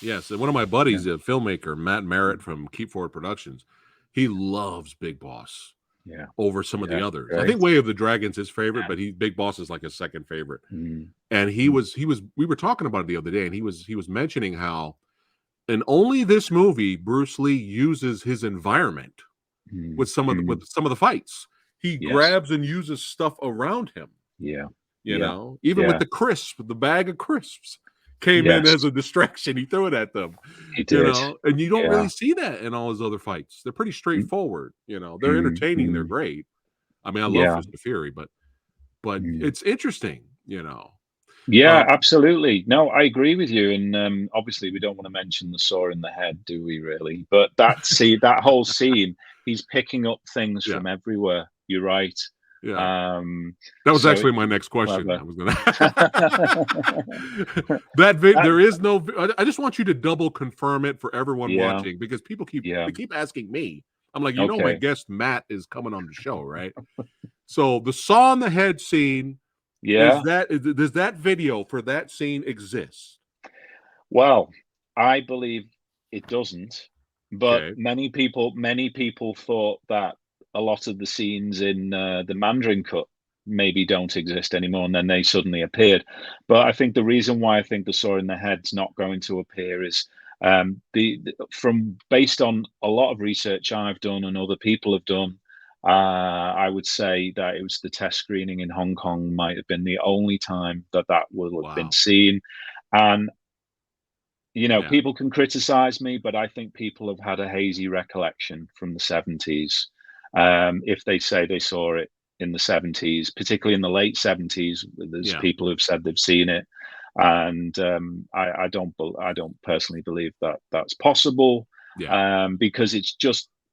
Yes, and one of my buddies, a filmmaker, Matt Merritt from Keep Forward Productions, he loves Big Boss Yeah, over some of the yeah, others. I great. think Way of the Dragon's his favorite, Yeah. but Big Boss is like his second favorite. Mm. And we were talking about it the other day, and he was mentioning how in only this movie Bruce Lee uses his environment Mm. with Mm. some of the fights. He Yes. grabs and uses stuff around him. Yeah. You Yeah. know, even with Yeah. the bag of crisps came in Yes. as a distraction. He threw it at them, He you did. know, and you don't Yeah. really see that in all his other fights. They're pretty Mm. straightforward, you know. They're Mm. entertaining, they're Mm. great. I mean, I love Yeah. Fist of Fury, but Mm. it's interesting, you know. Yeah, Um, absolutely. No, I agree with you. And obviously, we don't want to mention the saw in the head, do we? Really? But that whole scene, he's picking up things yeah, from everywhere. You're right. yeah. Um, That was so actually my it's next question. clever. I was gonna there is no. I just want you to double confirm it for everyone Yeah. watching because people Yeah. keep asking me. I'm like, my Okay. guest Matt is coming on the show, right? So the saw on the head scene Yeah. does that video for that scene exist? Well, I believe it doesn't, but Okay, many people thought that a lot of the scenes in the Mandarin cut maybe don't exist anymore, and then they suddenly appeared. But I think the reason why I think the saw in the head's not going to appear is from based on a lot of research I've done and other people have done. I would say that it was the test screening in Hong Kong might have been the only time that will have been wow, seen. And yeah, people can criticize me, but I think people have had a hazy recollection from the 70s. If they say they saw it in the 70s, particularly in the late 70s, there's yeah, people who've said they've seen it. And I don't personally believe that that's possible, yeah, because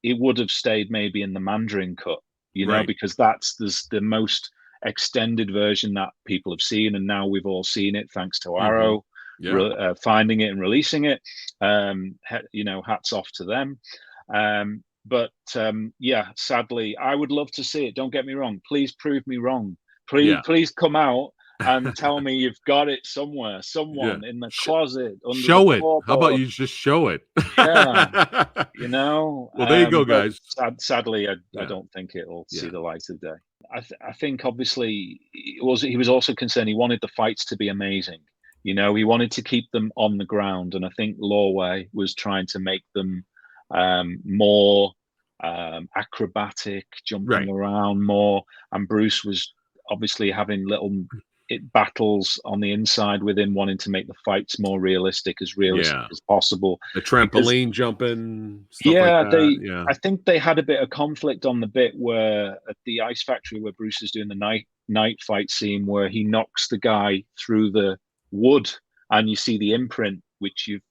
it would have stayed maybe in the Mandarin cut, right, because that's the most extended version that people have seen, and now we've all seen it thanks to hmm, Arrow yeah, finding it and releasing it. Hats off to them. But yeah, sadly, I would love to see it. Don't get me wrong. Please prove me wrong. yeah, Please come out and tell me you've got it somewhere, yeah. someone in the closet, under the Show it. How about floorboard. you just show it? Yeah, Well, there you go, but guys. sadly, I Yeah, don't think it'll see yeah, the light of day. I think obviously he was also concerned. He wanted the fights to be amazing. He wanted to keep them on the ground, and I think Lorway was trying to make them more acrobatic, jumping right. around more, and Bruce was obviously having little battles on the inside with him, wanting to make the fights more realistic Yeah, as possible, the because trampoline jumping, stuff like yeah, that. Yeah, I think they had a bit of conflict on the bit where at the ice factory where Bruce is doing the night fight scene where he knocks the guy through the wood and you see the imprint, which you've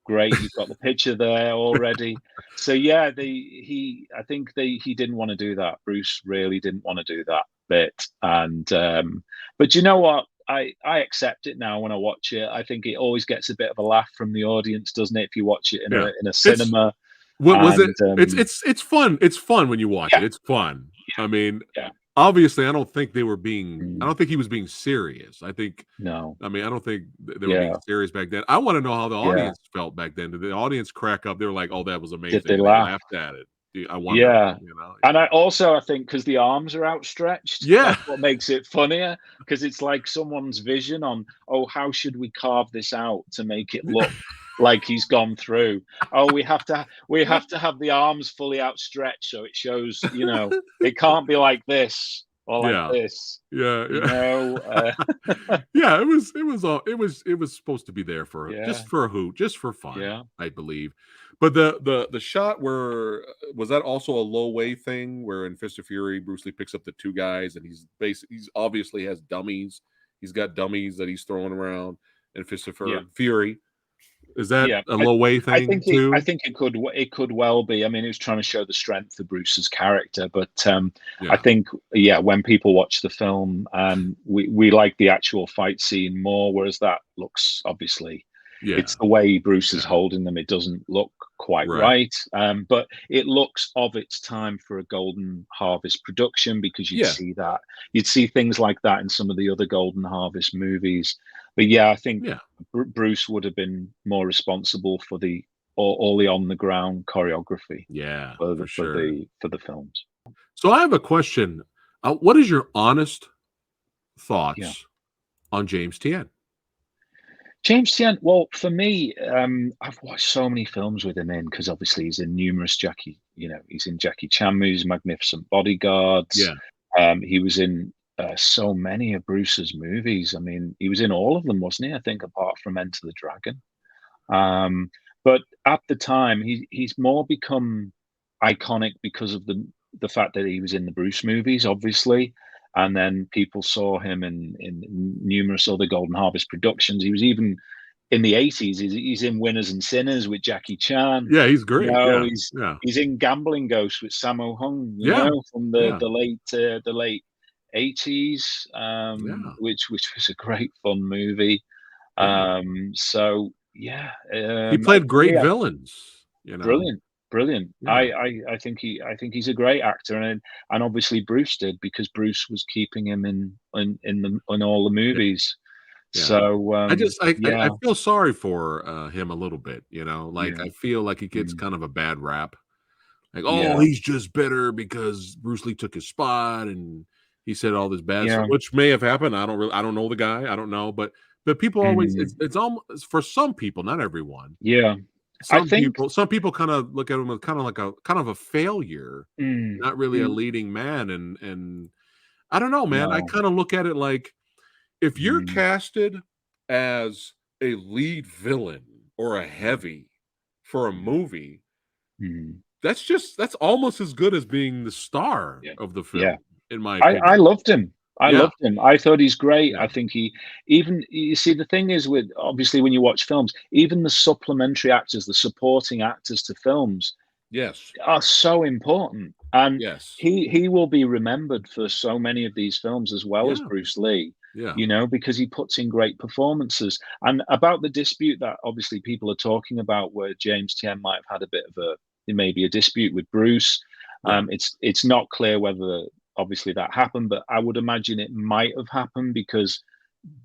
got the picture there already. So yeah, I think he didn't want to do that. Bruce really didn't want to do that bit, and but you know what? I accept it now when I watch it. I think it always gets a bit of a laugh from the audience, doesn't it? If you watch it yeah. in a It's cinema, what was it? and It's fun. It's fun when you watch it. yeah, It's fun. I mean, yeah, obviously, I don't think they were being. I mm, don't think he was being serious. no, I mean, I don't think they were being yeah, serious back then. I want to know how the yeah. audience felt back then. Did the audience crack up? They were like, "Oh, that was Did they amazing," and they laugh? laughed at it. I wonder. Yeah. You know? And I think because the arms are outstretched, Yeah. that's what makes it funnier. Because it's like someone's vision on, oh, how should we carve this out to make it look like he's gone through? Oh, we have to have the arms fully outstretched so it shows, it can't be like this or like Yeah. this, Yeah. you Yeah. know. Yeah, it was supposed to be there for Yeah, just for a hoot, just for fun, yeah. I believe. But the shot where was that also a low way thing where in Fist of Fury Bruce Lee picks up the two guys and he's obviously has dummies. He's got dummies that he's throwing around in Fist of Yeah. Fury. Is that Yeah, a low way thing I too? think it could well be. I mean, it was trying to show the strength of Bruce's character, but I Yeah. think when people watch the film, we like the actual fight scene more, whereas that looks obviously Yeah. It's the way Bruce is Yeah. holding them. It doesn't look quite Right. right, but it looks of its time for a Golden Harvest production, because Yeah. you'd see things like that in some of the other Golden Harvest movies. But yeah, I think Yeah. Bruce would have been more responsible for all the on the ground choreography Yeah, for for sure. the films. So I have a question. What is your honest Yeah. thoughts on James Tien? James Tien, well, for me, I've watched so many films with him in, because obviously he's in numerous he's in Jackie Chan movies, Magnificent Bodyguards. Yeah. He was in so many of Bruce's movies. I mean, he was in all of them, wasn't he? I think, apart from Enter the Dragon. Um, but at the time, he's more become iconic because of the fact that he was in the Bruce movies, obviously, and then people saw him in numerous other Golden Harvest productions. He was even in the 80s. He's in Winners and Sinners with Jackie Chan. Yeah, he's great. Yeah. He's Yeah. he's in Gambling Ghost with Sammo Hung. Yeah. From Yeah. the late 80s, Yeah. which was a great fun movie. Yeah. So yeah, He played for great me, villains, you know? brilliant, brilliant. Yeah. I think he's a great actor, and obviously Bruce did, because Bruce was keeping him in all the Yeah. movies. Yeah. So I yeah, feel sorry for, him a little bit, you know? Like, yeah, I feel like he gets mm, kind of a bad rap. Like, "Oh, yeah, he's just bitter because Bruce Lee took his spot, and he said all this bad stuff," yeah, which may have happened. I don't know the guy. I don't know, but people always mm, it's almost for some people, not everyone. yeah. I think Some people kinda look at him as kinda like a kind of a failure, mm, not really a mm, leading man, and I don't know, man. I no, kinda look at it like, if you're mm, casted as a lead villain or a heavy for a mm, movie, mm, that's almost as good as being the star yeah, of the yeah. film, in my I opinion. loved him. I Yeah, loved him. I thought he's great. yeah, I think even you see, the thing is, with obviously when you watch films, even the supplementary actors, the supporting actors to films, yes, are so important. And yes, he will be remembered for so many of these films, as well as yeah, Bruce Lee, yeah, because he puts in great performances. And about the dispute that obviously people are talking about, where James Tien might have had a bit of maybe a dispute with Bruce. yeah, It's not clear whether obviously that happened, but I would imagine it might have happened, because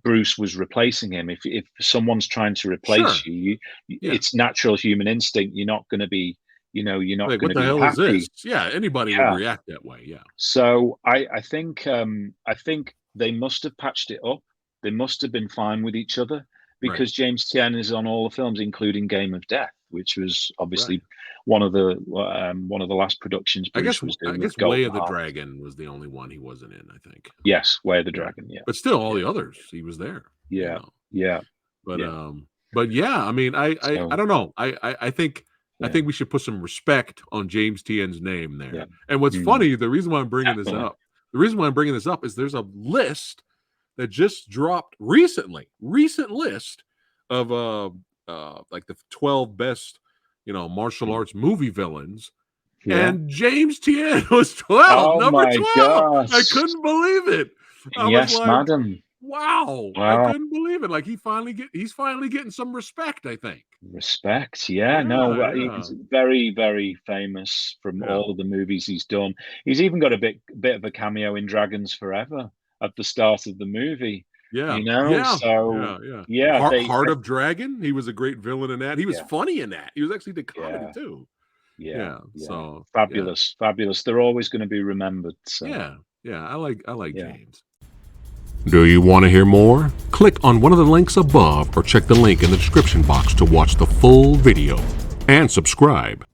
Bruce was replacing him. If someone's trying to replace sure, you, yeah. it's natural human instinct. You're not going to be, you're not Like, going "What to the be hell is this?" happy. Yeah, anybody would Yeah. react that way, yeah, So I think they must have patched it up. They must have been fine with each other, right, because James Tien is on all the films, including Game of Death, which was right. obviously one of the last productions Bruce was I doing with guess Way Golden of the Harvest. Dragon was the only one he wasn't in, I think. Yes, Way of the Yeah, Dragon. Yeah, but still, all yeah, the others, he was there, you yeah, know? yeah, But, yeah. yeah, I mean, I So don't know. I yeah, think we should put some respect on James Tien's name yeah, there. And what's mm, funny, definitely. the reason why I'm bringing this up is there's a list that just dropped recently, recent list of like the 12 best, martial Mm, arts movie villains, yeah. and James Tien was 12, Oh number my 12. I gosh. couldn't believe it. I was Yes, like, madam. wow, I Wow. couldn't believe it. Like, he's finally getting some respect, I think. Respect. Yeah, no, Yeah, yeah, he's very, very famous from yeah, all of the movies he's done. He's even got a bit of a cameo in Dragons Forever at the start of the movie, yeah, yeah, So yeah, yeah. yeah, Heart of Dragon, he was a great villain in that. He was yeah, funny in that. He was actually the comedy yeah, too. yeah, Yeah, yeah. so yeah, Fabulous, fabulous. They're always going to be remembered. So yeah, yeah. I like yeah. James. Do you want to hear more? Click on one of the links above or check the link in the description box to watch the full video and subscribe.